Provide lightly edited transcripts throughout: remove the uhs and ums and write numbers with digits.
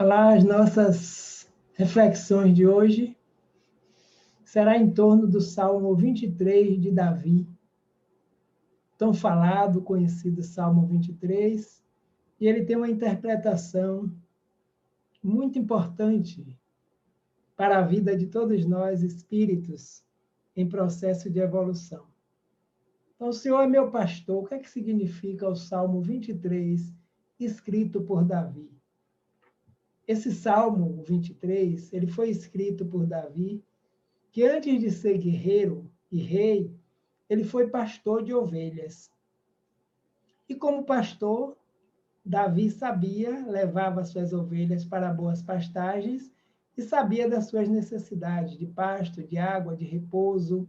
Lá, as nossas reflexões de hoje será em torno do Salmo 23 de Davi, tão falado, conhecido Salmo 23, e ele tem uma interpretação muito importante para a vida de todos nós, espíritos, em processo de evolução. Então, o Senhor é meu pastor. O que é que significa o Salmo 23, escrito por Davi? Esse Salmo 23, ele foi escrito por Davi, que antes de ser guerreiro e rei, ele foi pastor de ovelhas. E como pastor, Davi sabia, levava suas ovelhas para boas pastagens e sabia das suas necessidades de pasto, de água, de repouso,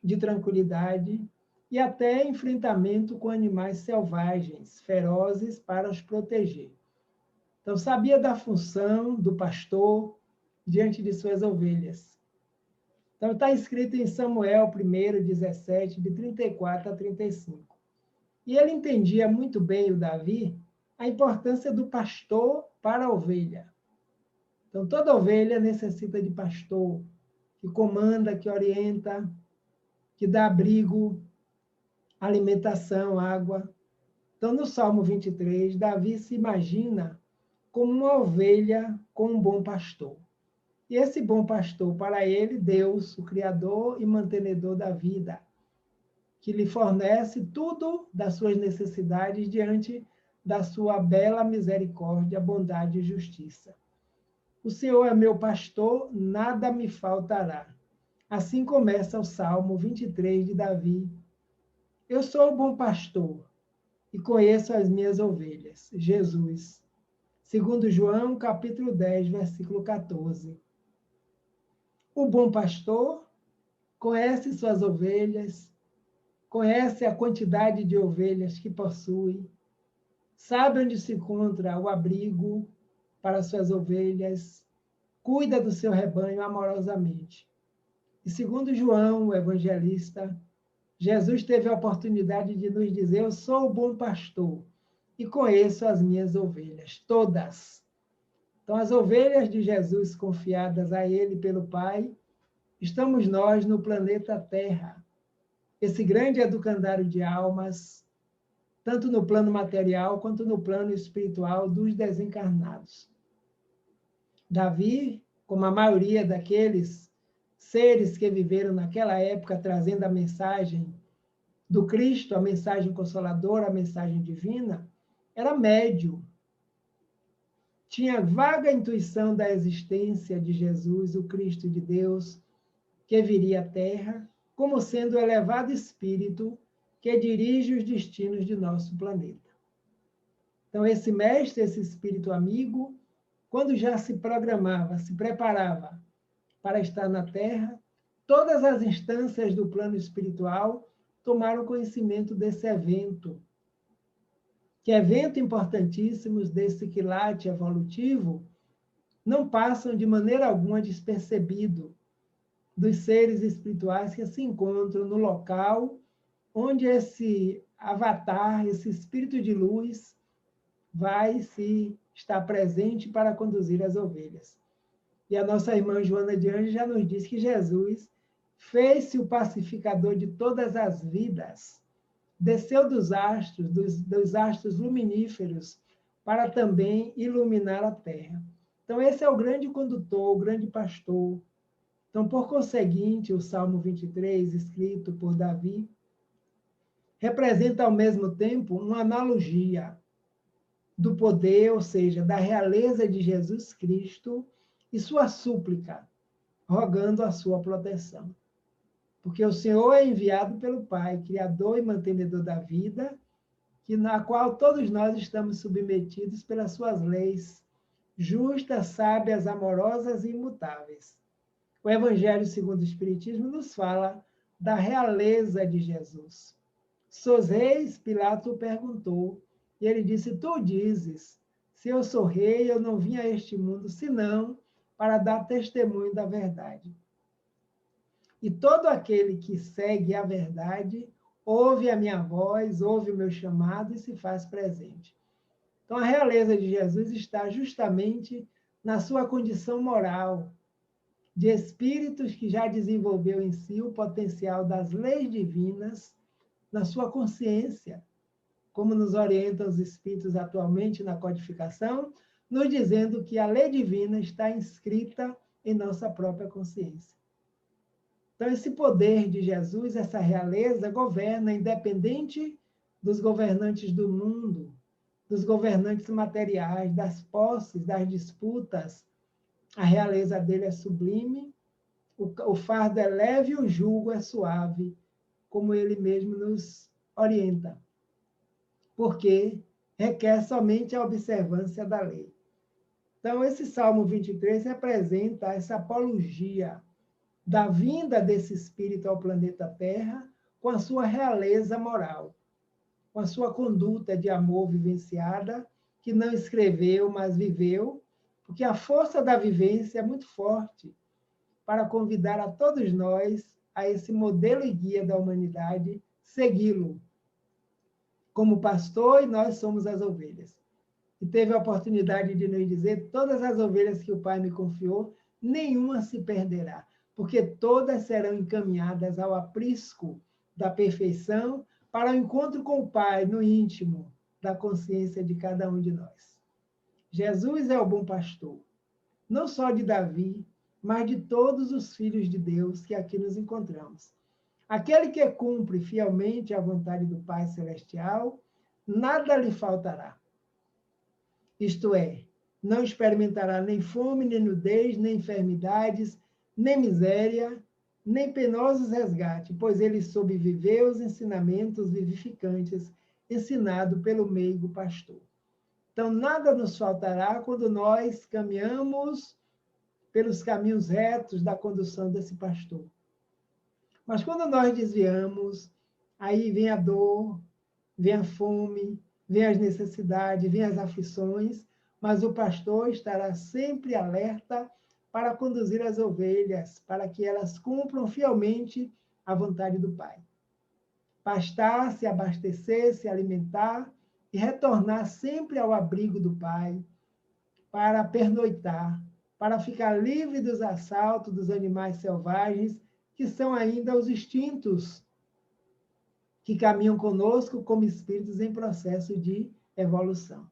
de tranquilidade e até enfrentamento com animais selvagens, ferozes, para os proteger. Então, sabia da função do pastor diante de suas ovelhas. Então, está escrito em Samuel 1, 17, de 34 a 35. E ele entendia muito bem, o Davi, a importância do pastor para a ovelha. Então, toda ovelha necessita de pastor, que comanda, que orienta, que dá abrigo, alimentação, água. Então, no Salmo 23, Davi se imagina como uma ovelha com um bom pastor. E esse bom pastor, para ele, Deus, o Criador e mantenedor da vida, que lhe fornece tudo das suas necessidades diante da sua bela misericórdia, bondade e justiça. O Senhor é meu pastor, nada me faltará. Assim começa o Salmo 23 de Davi. Eu sou o bom pastor e conheço as minhas ovelhas. Jesus. Segundo João, capítulo 10, versículo 14. O bom pastor conhece suas ovelhas, conhece a quantidade de ovelhas que possui, sabe onde se encontra o abrigo para suas ovelhas, cuida do seu rebanho amorosamente. E segundo João, o evangelista, Jesus teve a oportunidade de nos dizer: eu sou o bom pastor e conheço as minhas ovelhas, todas. Então, as ovelhas de Jesus confiadas a Ele pelo Pai, estamos nós no planeta Terra, esse grande educandário de almas, tanto no plano material quanto no plano espiritual dos desencarnados. Davi, como a maioria daqueles seres que viveram naquela época trazendo a mensagem do Cristo, a mensagem consoladora, a mensagem divina, era médio. Tinha vaga intuição da existência de Jesus, o Cristo de Deus, que viria à Terra, como sendo o elevado espírito que dirige os destinos de nosso planeta. Então, esse mestre, esse espírito amigo, quando já se programava, se preparava para estar na Terra, todas as instâncias do plano espiritual tomaram conhecimento desse evento, que evento importantíssimo desse quilate evolutivo, não passam de maneira alguma despercebido dos seres espirituais que se encontram no local onde esse avatar, esse espírito de luz, vai se estar presente para conduzir as ovelhas. E a nossa irmã Joana de Anjos já nos diz que Jesus fez-se o pacificador de todas as vidas, desceu dos astros luminíferos, para também iluminar a terra. Então, esse é o grande condutor, o grande pastor. Então, por conseguinte, o Salmo 23, escrito por Davi, representa ao mesmo tempo uma analogia do poder, ou seja, da realeza de Jesus Cristo e sua súplica, rogando a sua proteção. Porque o Senhor é enviado pelo Pai, Criador e mantenedor da vida, na qual todos nós estamos submetidos pelas suas leis, justas, sábias, amorosas e imutáveis. O Evangelho segundo o Espiritismo nos fala da realeza de Jesus. Sois reis? Pilato perguntou, e ele disse: tu dizes, se eu sou rei, eu não vim a este mundo, senão para dar testemunho da verdade. E todo aquele que segue a verdade, ouve a minha voz, ouve o meu chamado e se faz presente. Então, a realeza de Jesus está justamente na sua condição moral, de espíritos que já desenvolveu em si o potencial das leis divinas, na sua consciência, como nos orientam os espíritos atualmente na codificação, nos dizendo que a lei divina está inscrita em nossa própria consciência. Então, esse poder de Jesus, essa realeza, governa independente dos governantes do mundo, dos governantes materiais, das posses, das disputas. A realeza dele é sublime, o fardo é leve e o jugo é suave, como ele mesmo nos orienta, porque requer somente a observância da lei. Então, esse Salmo 23 representa essa apologia da vinda desse espírito ao planeta Terra com a sua realeza moral, com a sua conduta de amor vivenciada, que não escreveu, mas viveu, porque a força da vivência é muito forte para convidar a todos nós a esse modelo e guia da humanidade, segui-lo como pastor, e nós somos as ovelhas. E teve a oportunidade de nos dizer: todas as ovelhas que o Pai me confiou, nenhuma se perderá, porque todas serão encaminhadas ao aprisco da perfeição, para o encontro com o Pai no íntimo da consciência de cada um de nós. Jesus é o bom pastor, não só de Davi, mas de todos os filhos de Deus que aqui nos encontramos. Aquele que cumpre fielmente a vontade do Pai Celestial, nada lhe faltará. Isto é, não experimentará nem fome, nem nudez, nem enfermidades, nem miséria, nem penosos resgates, pois ele sobreviveu os ensinamentos vivificantes ensinado pelo meigo pastor. Então, nada nos faltará quando nós caminhamos pelos caminhos retos da condução desse pastor. Mas quando nós desviamos, aí vem a dor, vem a fome, vem as necessidades, vem as aflições, mas o pastor estará sempre alerta para conduzir as ovelhas, para que elas cumpram fielmente a vontade do Pai. Pastar, se abastecer, se alimentar e retornar sempre ao abrigo do Pai, para pernoitar, para ficar livre dos assaltos dos animais selvagens, que são ainda os instintos que caminham conosco como espíritos em processo de evolução.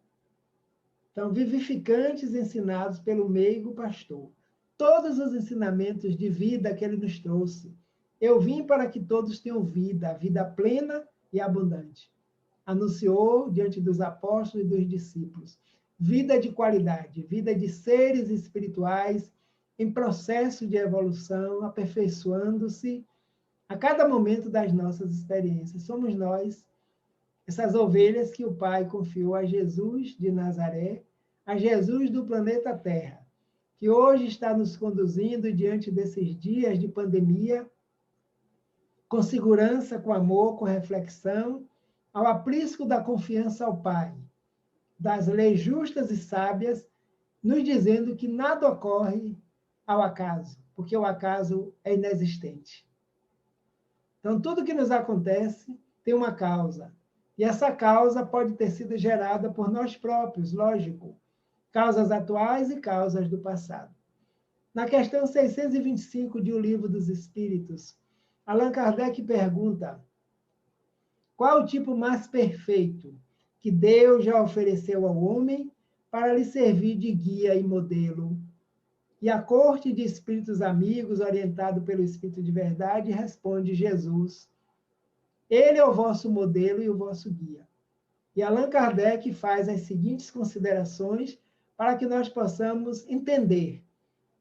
Então, vivificantes ensinados pelo meigo pastor. Todos os ensinamentos de vida que ele nos trouxe. Eu vim para que todos tenham vida, vida plena e abundante. Anunciou diante dos apóstolos e dos discípulos. Vida de qualidade, vida de seres espirituais em processo de evolução, aperfeiçoando-se a cada momento das nossas experiências. Somos nós, essas ovelhas que o Pai confiou a Jesus de Nazaré, a Jesus do planeta Terra, que hoje está nos conduzindo diante desses dias de pandemia, com segurança, com amor, com reflexão, ao aprisco da confiança ao Pai, das leis justas e sábias, nos dizendo que nada ocorre ao acaso, porque o acaso é inexistente. Então, tudo que nos acontece tem uma causa. E essa causa pode ter sido gerada por nós próprios, lógico. Causas atuais e causas do passado. Na questão 625 de O Livro dos Espíritos, Allan Kardec pergunta: qual o tipo mais perfeito que Deus já ofereceu ao homem para lhe servir de guia e modelo? E a corte de espíritos amigos, orientado pelo Espírito de Verdade, responde Jesus: ele é o vosso modelo e o vosso guia. E Allan Kardec faz as seguintes considerações para que nós possamos entender.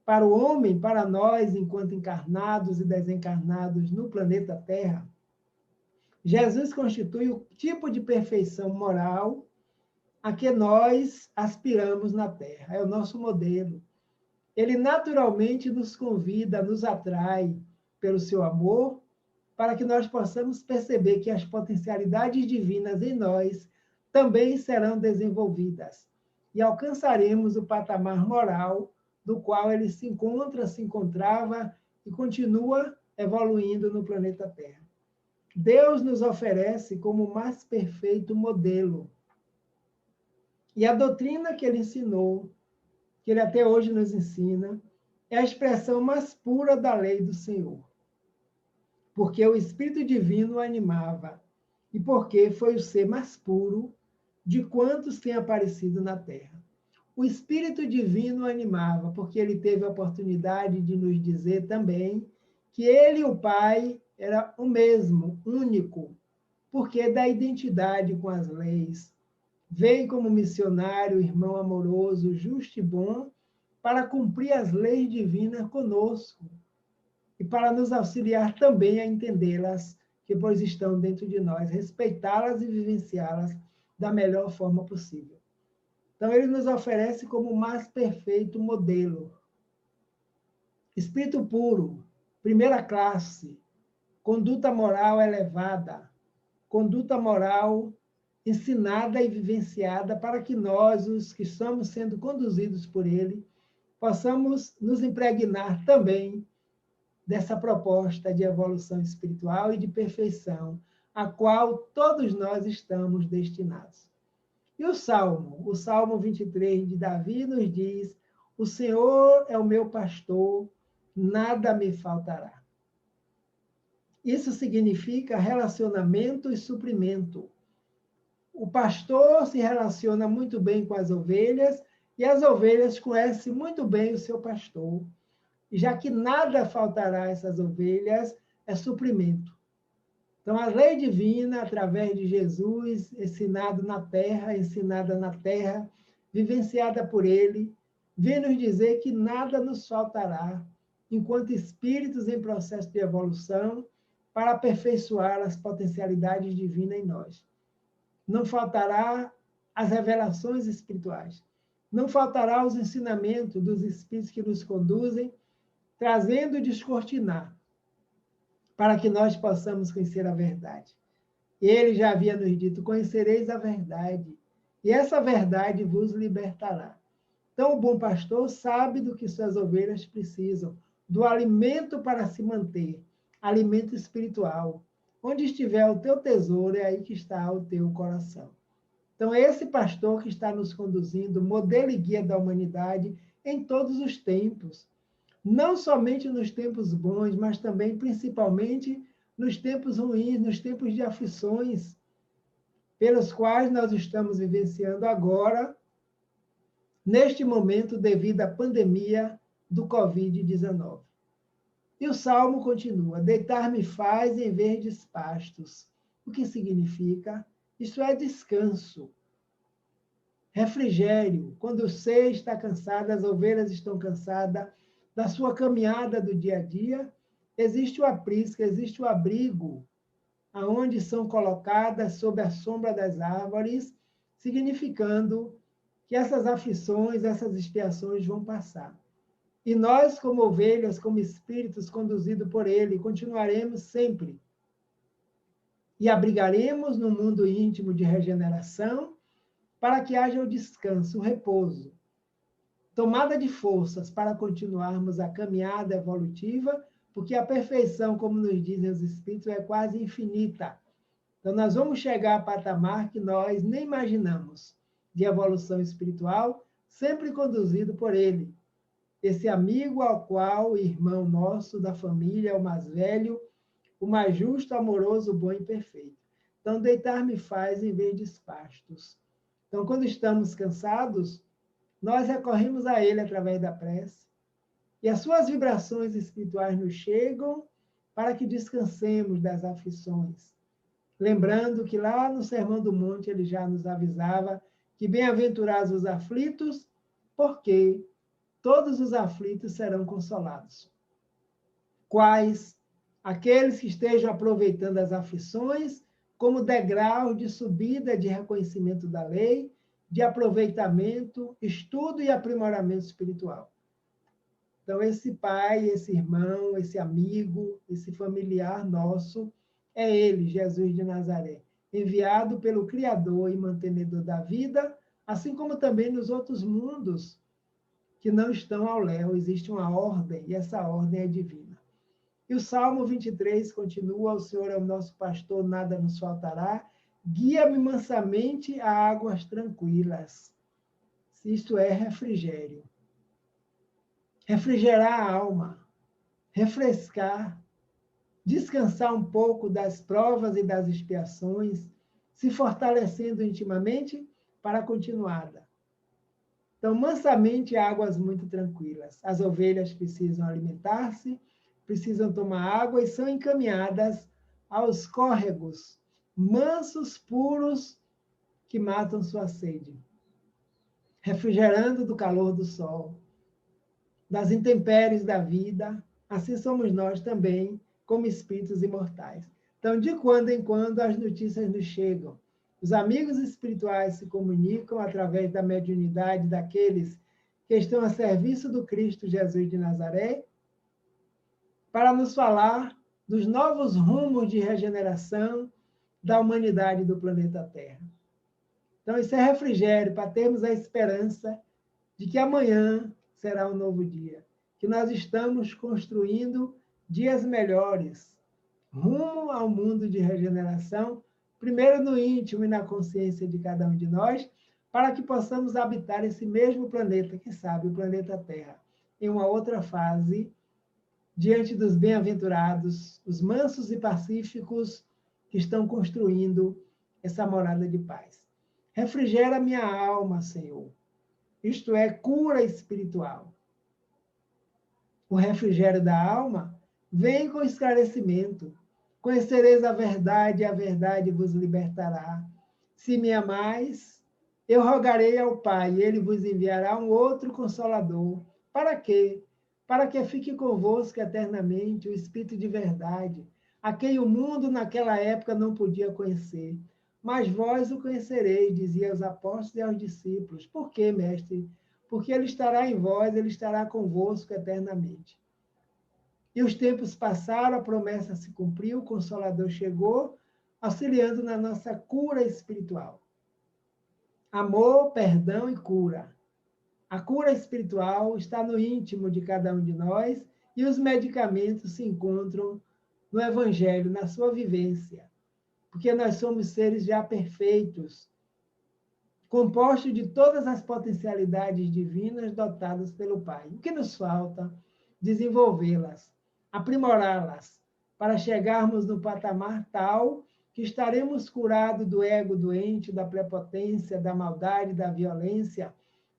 Para o homem, para nós, enquanto encarnados e desencarnados no planeta Terra, Jesus constitui o tipo de perfeição moral a que nós aspiramos na Terra. É o nosso modelo. Ele naturalmente nos convida, nos atrai pelo seu amor, para que nós possamos perceber que as potencialidades divinas em nós também serão desenvolvidas e alcançaremos o patamar moral do qual ele se encontrava e continua evoluindo no planeta Terra. Deus nos oferece como o mais perfeito modelo. E a doutrina que ele ensinou que ele até hoje nos ensina, é a expressão mais pura da lei do Senhor. Porque o Espírito Divino o animava e porque foi o ser mais puro de quantos têm aparecido na Terra. O Espírito Divino o animava porque ele teve a oportunidade de nos dizer também que ele e o Pai era o mesmo, único, porque da identidade com as leis. Veio como missionário, irmão amoroso, justo e bom, para cumprir as leis divinas conosco e para nos auxiliar também a entendê-las, que pois estão dentro de nós, respeitá-las e vivenciá-las da melhor forma possível. Então, ele nos oferece como o mais perfeito modelo. Espírito puro, primeira classe, conduta moral elevada, conduta moral ensinada e vivenciada para que nós, os que estamos sendo conduzidos por ele, possamos nos impregnar também dessa proposta de evolução espiritual e de perfeição, a qual todos nós estamos destinados. E o Salmo 23 de Davi nos diz: o Senhor é o meu pastor, nada me faltará. Isso significa relacionamento e suprimento. O pastor se relaciona muito bem com as ovelhas e as ovelhas conhecem muito bem o seu pastor. E já que nada faltará a essas ovelhas, é suprimento. Então, a lei divina, através de Jesus, ensinada na terra, vivenciada por ele, vem nos dizer que nada nos faltará, enquanto espíritos em processo de evolução, para aperfeiçoar as potencialidades divinas em nós. Não faltará as revelações espirituais. Não faltará os ensinamentos dos espíritos que nos conduzem, trazendo descortinar, para que nós possamos conhecer a verdade. Ele já havia nos dito: conhecereis a verdade, e essa verdade vos libertará. Então, o bom pastor sabe do que suas ovelhas precisam, do alimento para se manter, alimento espiritual. Onde estiver o teu tesouro, é aí que está o teu coração. Então, é esse pastor que está nos conduzindo, modelo e guia da humanidade em todos os tempos. Não somente nos tempos bons, mas também, principalmente, nos tempos ruins, nos tempos de aflições, pelos quais nós estamos vivenciando agora, neste momento, devido à pandemia do Covid-19. E o Salmo continua: deitar-me faz em verdes pastos. O que significa? Isso é descanso, refrigério. Quando o ser está cansado, as ovelhas estão cansadas da sua caminhada do dia a dia, existe o aprisco, existe o abrigo, aonde são colocadas sob a sombra das árvores, significando que essas aflições, essas expiações vão passar. E nós, como ovelhas, como espíritos conduzidos por ele, continuaremos sempre. E abrigaremos no mundo íntimo de regeneração, para que haja o descanso, o repouso, tomada de forças para continuarmos a caminhada evolutiva, porque a perfeição, como nos dizem os espíritos, é quase infinita. Então, nós vamos chegar a patamar que nós nem imaginamos, de evolução espiritual, sempre conduzido por ele. Esse amigo ao qual, irmão nosso da família, o mais velho, o mais justo, amoroso, bom e perfeito. Então, deitar-me faz em verdes pastos. Então, quando estamos cansados, nós recorremos a ele através da prece, e as suas vibrações espirituais nos chegam para que descansemos das aflições. Lembrando que lá no Sermão do Monte ele já nos avisava que bem-aventurados os aflitos, porque todos os aflitos serão consolados. Quais? Aqueles que estejam aproveitando as aflições como degrau de subida de reconhecimento da lei, de aproveitamento, estudo e aprimoramento espiritual. Então, esse pai, esse irmão, esse amigo, esse familiar nosso, é ele, Jesus de Nazaré, enviado pelo Criador e mantenedor da vida, assim como também nos outros mundos que não estão ao léu, existe uma ordem, e essa ordem é divina. E o Salmo 23 continua: o Senhor é o nosso pastor, nada nos faltará, guia-me mansamente a águas tranquilas. Isto é refrigério. refrigerar a alma, refrescar, descansar um pouco das provas e das expiações, se fortalecendo intimamente para a continuada. Então, mansamente, águas muito tranquilas. As ovelhas precisam alimentar-se, precisam tomar água e são encaminhadas aos córregos, mansos, puros, que matam sua sede, refrigerando do calor do sol, das intempéries da vida. Assim somos nós também, como espíritos imortais. Então, de quando em quando, as notícias nos chegam. Os amigos espirituais se comunicam através da mediunidade daqueles que estão a serviço do Cristo Jesus de Nazaré, para nos falar dos novos rumos de regeneração da humanidade do planeta Terra. Então, isso é refrigério para termos a esperança de que amanhã será um novo dia, que nós estamos construindo dias melhores, rumo ao mundo de regeneração, primeiro no íntimo e na consciência de cada um de nós, para que possamos habitar esse mesmo planeta, quem sabe, o planeta Terra, em uma outra fase, diante dos bem-aventurados, os mansos e pacíficos que estão construindo essa morada de paz. Refrigera minha alma, Senhor. Isto é, cura espiritual. O refrigério da alma vem com esclarecimento. Conhecereis a verdade vos libertará. Se me amais, eu rogarei ao Pai, e ele vos enviará um outro Consolador. Para quê? Para que fique convosco eternamente o Espírito de verdade, a quem o mundo naquela época não podia conhecer. Mas vós o conhecereis, dizia aos apóstolos e aos discípulos. Por quê, mestre? Porque ele estará em vós, ele estará convosco eternamente. E os tempos passaram, a promessa se cumpriu, o Consolador chegou, auxiliando na nossa cura espiritual. Amor, perdão e cura. A cura espiritual está no íntimo de cada um de nós e os medicamentos se encontram no Evangelho, na sua vivência. Porque nós somos seres já perfeitos, compostos de todas as potencialidades divinas dotadas pelo Pai. O que nos falta? Desenvolvê-las, aprimorá-las, para chegarmos no patamar tal que estaremos curados do ego doente, da prepotência, da maldade, da violência,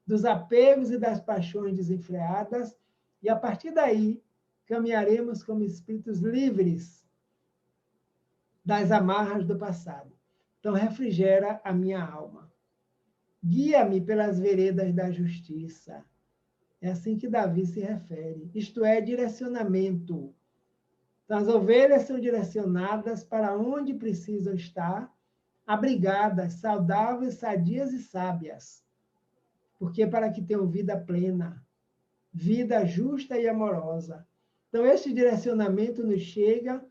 dos apegos e das paixões desenfreadas, e a partir daí caminharemos como espíritos livres das amarras do passado. Então, refrigera a minha alma. Guia-me pelas veredas da justiça. É assim que Davi se refere. Isto é, direcionamento. Então, as ovelhas são direcionadas para onde precisam estar, abrigadas, saudáveis, sadias e sábias. Porque para que tenham vida plena, vida justa e amorosa. Então, este direcionamento nos chega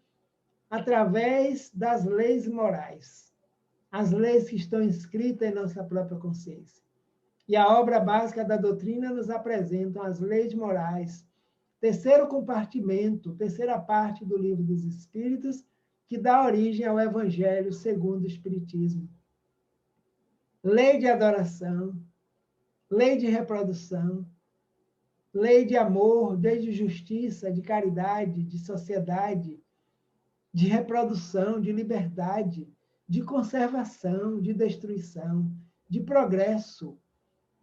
através das leis morais, as leis que estão escritas em nossa própria consciência. E a obra básica da doutrina nos apresenta as leis morais, terceiro compartimento, terceira parte do Livro dos Espíritos, que dá origem ao Evangelho segundo o Espiritismo. Lei de adoração, lei de reprodução, lei de amor, lei de justiça, de caridade, de sociedade, de reprodução, de liberdade, de conservação, de destruição, de progresso,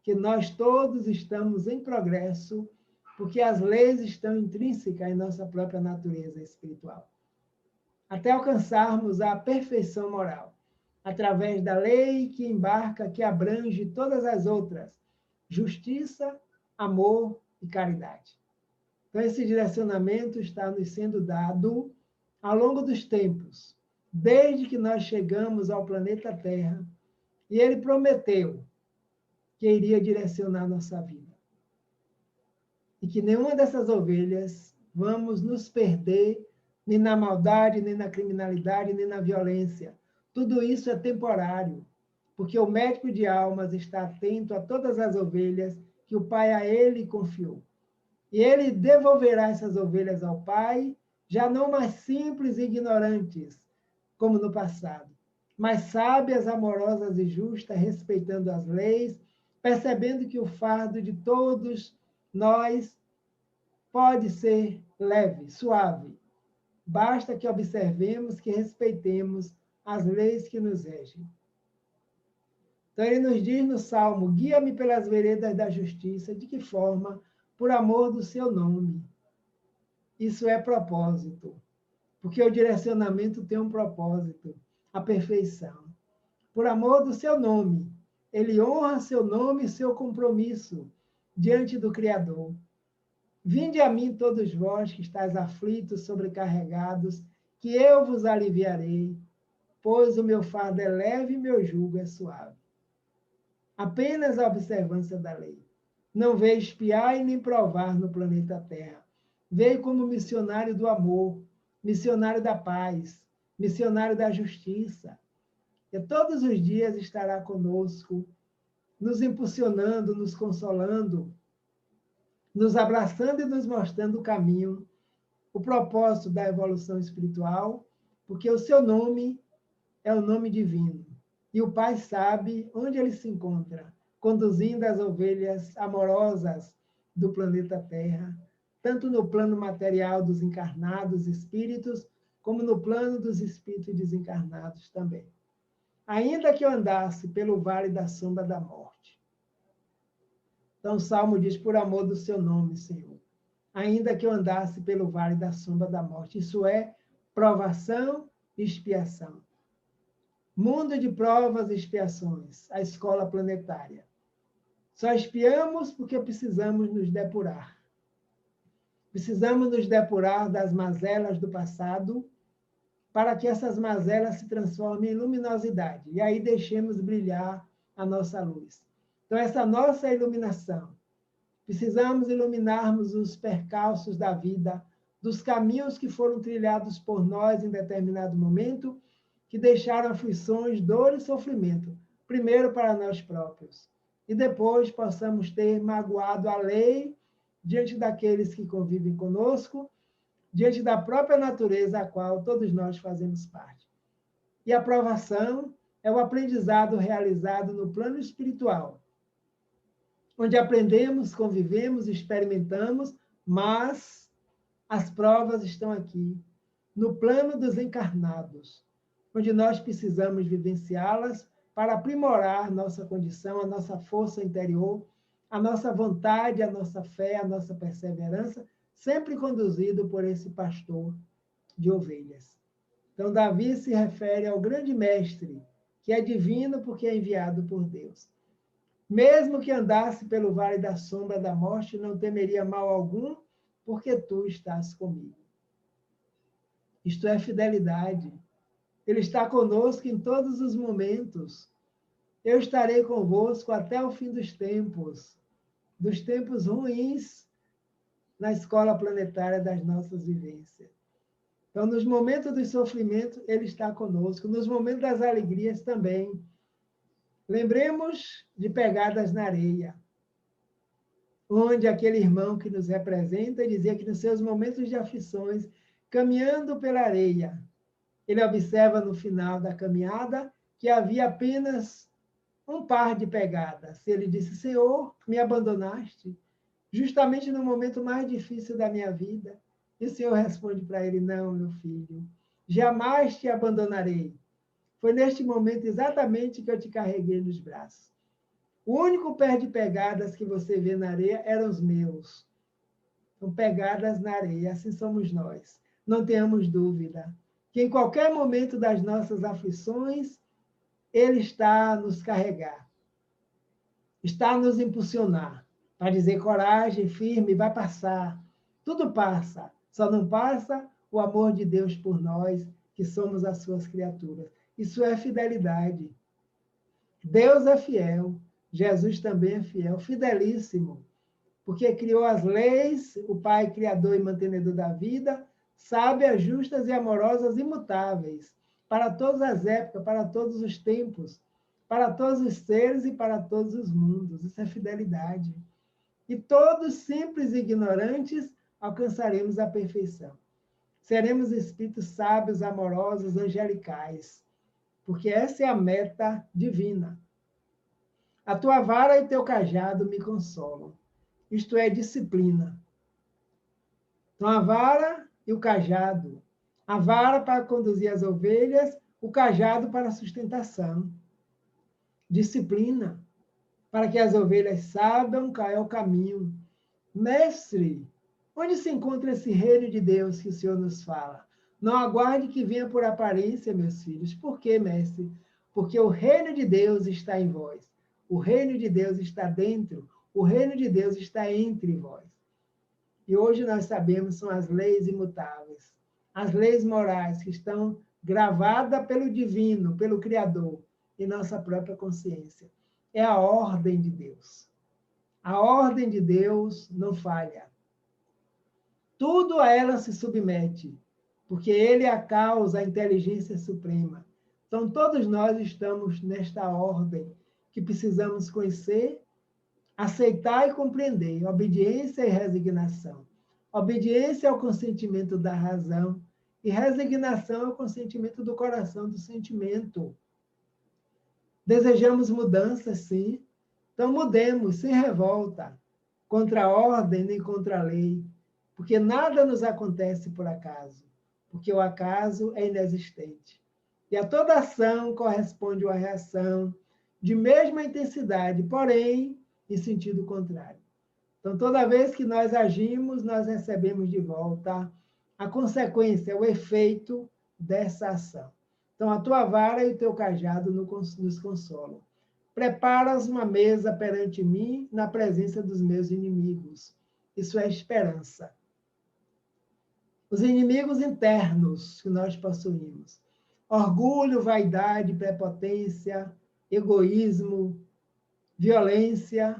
que nós todos estamos em progresso, porque as leis estão intrínsecas em nossa própria natureza espiritual. Até alcançarmos a perfeição moral, através da lei que embarca, que abrange todas as outras, justiça, amor e caridade. Então, esse direcionamento está nos sendo dado ao longo dos tempos, desde que nós chegamos ao planeta Terra, e ele prometeu que iria direcionar nossa vida. E que nenhuma dessas ovelhas vamos nos perder nem na maldade, nem na criminalidade, nem na violência. Tudo isso é temporário, porque o médico de almas está atento a todas as ovelhas que o Pai a ele confiou. E ele devolverá essas ovelhas ao Pai, já não mais simples e ignorantes, como no passado, mas sábias, amorosas e justas, respeitando as leis, percebendo que o fardo de todos nós pode ser leve, suave. Basta que observemos, que respeitemos as leis que nos regem. Então, ele nos diz no Salmo: guia-me pelas veredas da justiça. De que forma? Por amor do seu nome. Isso é propósito, porque o direcionamento tem um propósito, a perfeição. Por amor do seu nome. Ele honra seu nome e seu compromisso diante do Criador. Vinde a mim todos vós que estáis aflitos, sobrecarregados, que eu vos aliviarei, pois o meu fardo é leve e meu jugo é suave. Apenas a observância da lei. Não veio espiar e nem provar no planeta Terra. Veio como missionário do amor, missionário da paz, missionário da justiça. E todos os dias estará conosco, nos impulsionando, nos consolando, nos abraçando e nos mostrando o caminho, o propósito da evolução espiritual, porque o seu nome é o nome divino. E o Pai sabe onde ele se encontra, conduzindo as ovelhas amorosas do planeta Terra, tanto no plano material dos encarnados espíritos, como no plano dos espíritos desencarnados também. Ainda que eu andasse pelo vale da sombra da morte. Então o Salmo diz: por amor do seu nome, Senhor. Ainda que eu andasse pelo vale da sombra da morte. Isso é provação e expiação. Mundo de provas e expiações, a escola planetária. Só expiamos porque precisamos nos depurar. Precisamos nos depurar das mazelas do passado, para que essas mazelas se transformem em luminosidade. E aí deixemos brilhar a nossa luz. Então, essa nossa iluminação. Precisamos iluminarmos os percalços da vida, dos caminhos que foram trilhados por nós em determinado momento, que deixaram aflições, dor e sofrimento, primeiro para nós próprios, e depois possamos ter magoado a lei diante daqueles que convivem conosco, diante da própria natureza a qual todos nós fazemos parte. E a provação é o aprendizado realizado no plano espiritual, onde aprendemos, convivemos, experimentamos, mas as provas estão aqui, no plano dos encarnados, onde nós precisamos vivenciá-las para aprimorar nossa condição, a nossa força interior, a nossa vontade, a nossa fé, a nossa perseverança, sempre conduzido por esse pastor de ovelhas. Então, Davi se refere ao grande mestre, que é divino porque é enviado por Deus. Mesmo que andasse pelo vale da sombra da morte, não temeria mal algum, porque tu estás comigo. Isto é fidelidade. Ele está conosco em todos os momentos. Eu estarei convosco até o fim dos tempos ruins, na escola planetária das nossas vivências. Então, nos momentos do sofrimento, ele está conosco. Nos momentos das alegrias também. Lembremos de Pegadas na Areia, onde aquele irmão que nos representa dizia que nos seus momentos de aflições, caminhando pela areia, ele observa no final da caminhada que havia apenas um par de pegadas. Ele disse: Senhor, me abandonaste, justamente no momento mais difícil da minha vida. E o Senhor responde para ele: não, meu filho, jamais te abandonarei. Foi neste momento exatamente que eu te carreguei nos braços. O único pé de pegadas que você vê na areia eram os meus. São pegadas na areia, assim somos nós. Não tenhamos dúvida que em qualquer momento das nossas aflições, Ele está a nos carregar, está a nos impulsionar, para dizer: coragem, firme, vai passar. Tudo passa, só não passa o amor de Deus por nós, que somos as suas criaturas. Isso é fidelidade. Deus é fiel, Jesus também é fiel, fidelíssimo, porque criou as leis, o Pai criador e mantenedor da vida, sábias, justas e amorosas, imutáveis, para todas as épocas, para todos os tempos, para todos os seres e para todos os mundos. Isso é fidelidade. E todos, simples e ignorantes, alcançaremos a perfeição. Seremos espíritos sábios, amorosos, angelicais, porque essa é a meta divina. A tua vara e teu cajado me consolam. Isto é disciplina. Então, a vara e o cajado. A vara para conduzir as ovelhas, o cajado para a sustentação. Disciplina, para que as ovelhas saibam qual é o caminho. Mestre, onde se encontra esse reino de Deus que o Senhor nos fala? Não aguarde que venha por aparência, meus filhos. Por quê, mestre? Porque o reino de Deus está em vós. O reino de Deus está dentro. O reino de Deus está entre vós. E hoje nós sabemos são as leis imutáveis, as leis morais que estão gravadas pelo divino, pelo Criador, em nossa própria consciência. É a ordem de Deus. A ordem de Deus não falha. Tudo a ela se submete, porque Ele é a causa, a inteligência suprema. Então, todos nós estamos nesta ordem que precisamos conhecer, aceitar e compreender. Obediência e resignação. Obediência é o consentimento da razão e resignação é o consentimento do coração, do sentimento. Desejamos mudança, sim. Então, mudemos, sem revolta, contra a ordem nem contra a lei, porque nada nos acontece por acaso, porque o acaso é inexistente. E a toda ação corresponde uma reação de mesma intensidade, porém, em sentido contrário. Então, toda vez que nós agimos, nós recebemos de volta a consequência, o efeito dessa ação. Então, a tua vara e o teu cajado nos consolam. Preparas uma mesa perante mim na presença dos meus inimigos. Isso é esperança. Os inimigos internos que nós possuímos. Orgulho, vaidade, prepotência, egoísmo, violência,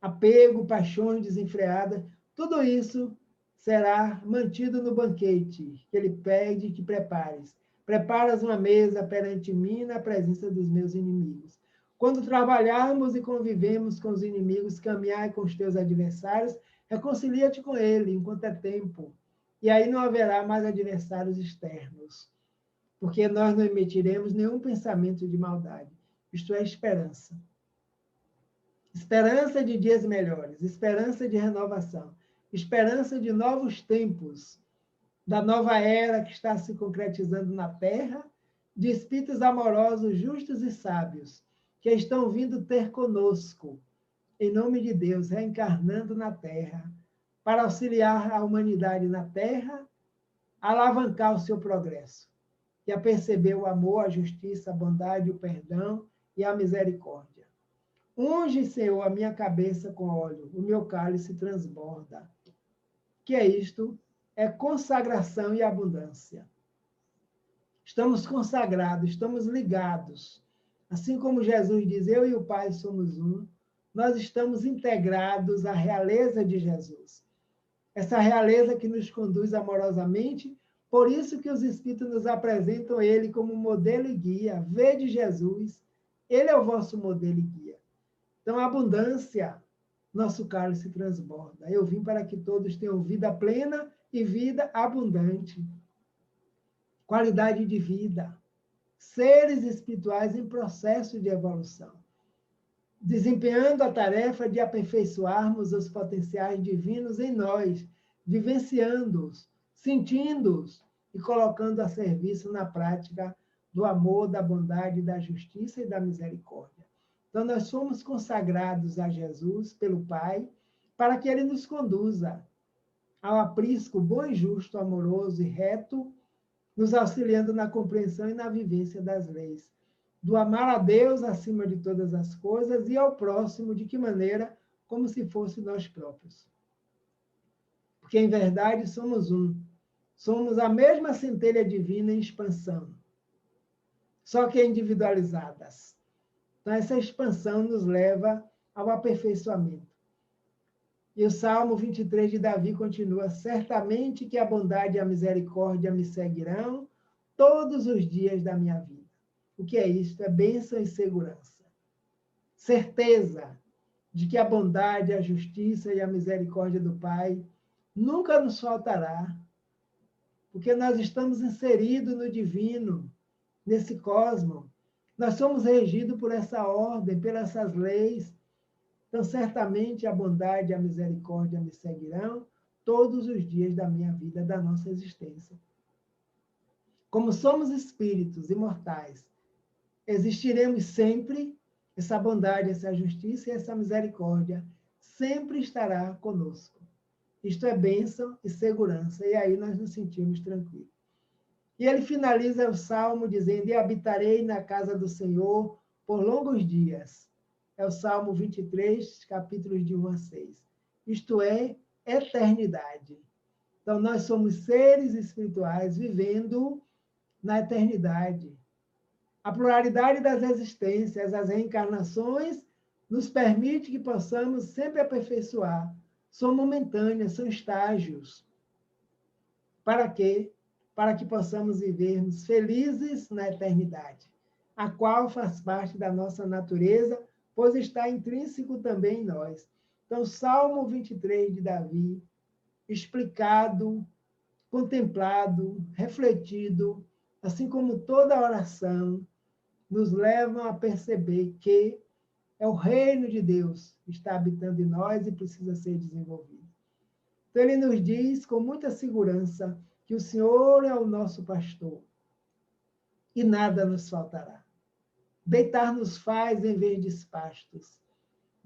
apego, paixões desenfreadas, tudo isso será mantido no banquete que ele pede que prepares. Preparas uma mesa perante mim na presença dos meus inimigos. Quando trabalharmos e convivemos com os inimigos, caminhar com os teus adversários, reconcilia-te com ele enquanto é tempo. E aí não haverá mais adversários externos, porque nós não emitiremos nenhum pensamento de maldade. Isto é esperança. Esperança de dias melhores, esperança de renovação, esperança de novos tempos, da nova era que está se concretizando na Terra, de espíritos amorosos, justos e sábios, que estão vindo ter conosco, em nome de Deus, reencarnando na Terra, para auxiliar a humanidade na Terra, a alavancar o seu progresso, e a perceber o amor, a justiça, a bondade, o perdão e a misericórdia. Unge, Senhor, a minha cabeça com óleo, o meu cálice transborda. Que é isto? É consagração e abundância. Estamos consagrados, estamos ligados. Assim como Jesus diz, eu e o Pai somos um, nós estamos integrados à realeza de Jesus. Essa realeza que nos conduz amorosamente, por isso que os Espíritos nos apresentam Ele como modelo e guia. Vede Jesus, Ele é o vosso modelo e guia. Então, a abundância, nosso cálice transborda. Eu vim para que todos tenham vida plena e vida abundante. Qualidade de vida. Seres espirituais em processo de evolução. Desempenhando a tarefa de aperfeiçoarmos os potenciais divinos em nós, vivenciando-os, sentindo-os e colocando a serviço na prática do amor, da bondade, da justiça e da misericórdia. Então, nós somos consagrados a Jesus pelo Pai, para que Ele nos conduza ao aprisco bom e justo, amoroso e reto, nos auxiliando na compreensão e na vivência das leis. Do amar a Deus acima de todas as coisas e ao próximo, de que maneira? Como se fosse nós próprios. Porque, em verdade, somos um. Somos a mesma centelha divina em expansão, só que individualizadas. Então, essa expansão nos leva ao aperfeiçoamento. E o Salmo 23 de Davi continua: certamente que a bondade e a misericórdia me seguirão todos os dias da minha vida. O que é isto? É bênção e segurança. Certeza de que a bondade, a justiça e a misericórdia do Pai nunca nos faltará, porque nós estamos inseridos no divino, nesse cosmos. Nós somos regidos por essa ordem, por essas leis. Então, certamente, a bondade e a misericórdia me seguirão todos os dias da minha vida, da nossa existência. Como somos espíritos imortais, existiremos sempre, essa bondade, essa justiça e essa misericórdia sempre estará conosco. Isto é bênção e segurança, e aí nós nos sentimos tranquilos. E ele finaliza o salmo dizendo: e habitarei na casa do Senhor por longos dias. É o Salmo 23, capítulos de 1 a 6. Isto é, eternidade. Então, nós somos seres espirituais vivendo na eternidade. A pluralidade das existências, as reencarnações, nos permite que possamos sempre aperfeiçoar. São momentâneas, são estágios. Para quê? Para que possamos vivermos felizes na eternidade, a qual faz parte da nossa natureza, pois está intrínseco também em nós. Então, Salmo 23 de Davi, explicado, contemplado, refletido, assim como toda oração, nos levam a perceber que é o reino de Deus que está habitando em nós e precisa ser desenvolvido. Então, ele nos diz com muita segurança que o Senhor é o nosso pastor e nada nos faltará. Deitar-nos faz em verdes pastos.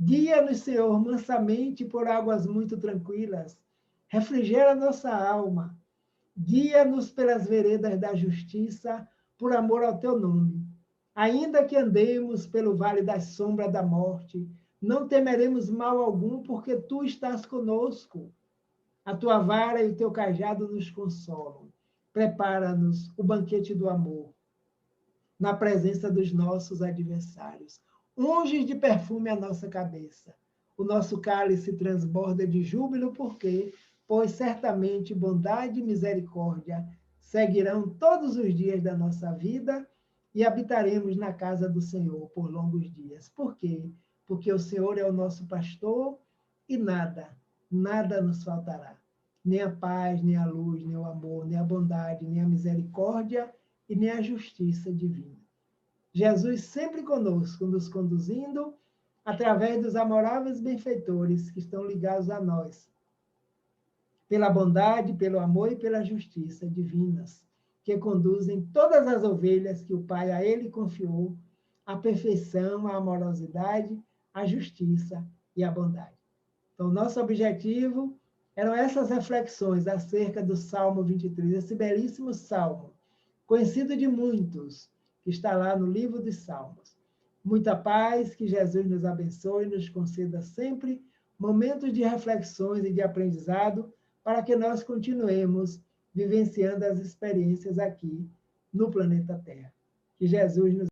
Guia-nos, Senhor, mansamente por águas muito tranquilas. Refrigera nossa alma. Guia-nos pelas veredas da justiça, por amor ao teu nome. Ainda que andemos pelo vale da sombra da morte, não temeremos mal algum, porque tu estás conosco. A tua vara e o teu cajado nos consolam. Prepara-nos o banquete do amor, na presença dos nossos adversários. Unges de perfume a nossa cabeça. O nosso cálice transborda de júbilo, porque, pois certamente bondade e misericórdia seguirão todos os dias da nossa vida e habitaremos na casa do Senhor por longos dias. Por quê? Porque o Senhor é o nosso pastor e nada nos faltará. Nem a paz, nem a luz, nem o amor, nem a bondade, nem a misericórdia e nem a justiça divina. Jesus sempre conosco, nos conduzindo através dos amoráveis benfeitores que estão ligados a nós, pela bondade, pelo amor e pela justiça divinas, que conduzem todas as ovelhas que o Pai a ele confiou, à perfeição, à amorosidade, à justiça e à bondade. Então, nosso objetivo eram essas reflexões acerca do Salmo 23, esse belíssimo salmo, conhecido de muitos, que está lá no livro dos Salmos. Muita paz, que Jesus nos abençoe e nos conceda sempre momentos de reflexões e de aprendizado para que nós continuemos vivenciando as experiências aqui no planeta Terra. Que Jesus nos